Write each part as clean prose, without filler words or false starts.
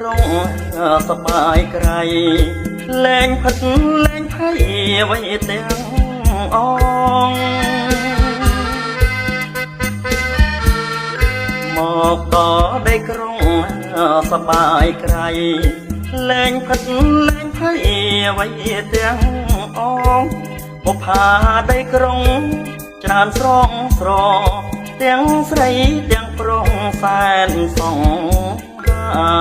ក្រុងសប្បាយក្រៃលែងផិតលែងភ័យអ្វីទាំងអងមកដល់ដីក្រុងសប្បាយក្រៃលែងផិតលែងភ័យអ្វីទាំងអងមកផាដីក្រុងច្រើនស្រងស្រទាំងស្រីទាំងប្រុសសែនសង្ហា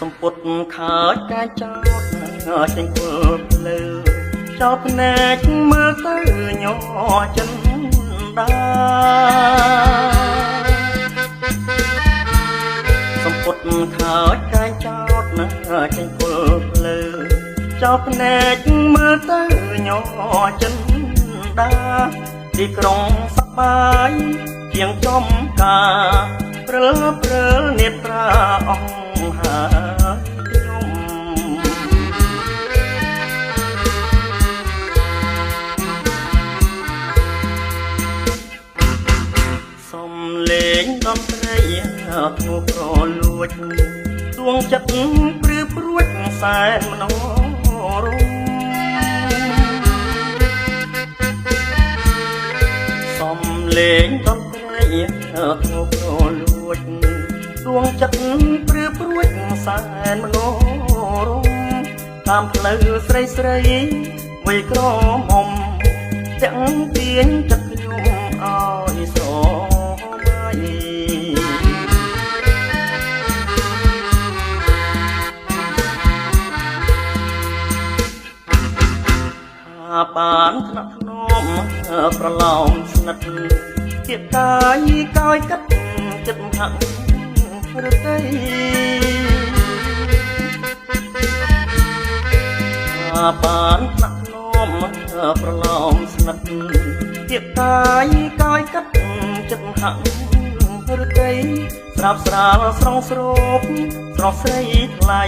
សំពុតខើចកាយចោតចេញគល់ភ្លឺចោតភ្នែកមើលទៅញ័រចិនដាសំពុតខើចកាយចោតចេញគល់ភ្លឺចោតភ្នែកមើលទៅញ័រចិនដាទីក្រុងសប្បាយជាងចំការព្រើព្រើនេត្រាអង្គហាសំលេងតន្ត្រីធ្ងន់ប្រលួចដួងចិត្តព្រឺព្រួចសែនមនោរម្យសំលេងតន្ត្រីធ្ងន់ប្រលួចដួងចិត្តព្រឺព្រួចសែនមនោរម្យតាមផ្លូវស្រីស្រីវ័យក្រមុំទាំងទាញចិត្តខ្ញុំឲ្យស្របានថ្នាក់ធ្នមប្រឡោមស្និទ្ធជាកាយកោយកាត់ចិត្តហាក់រតីបានថ្នាក់ធ្នមប្រឡោមស្និទ្ធជាកាយកោយកាត់ចិត្តហាក់រតីស្រាប់ស្រាលស្រងស្រូបស្រស់ស្រីថ្លៃ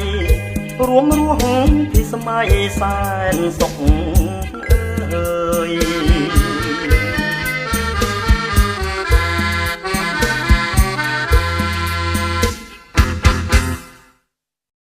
រួមរស់ពីសម័យសែនសុខ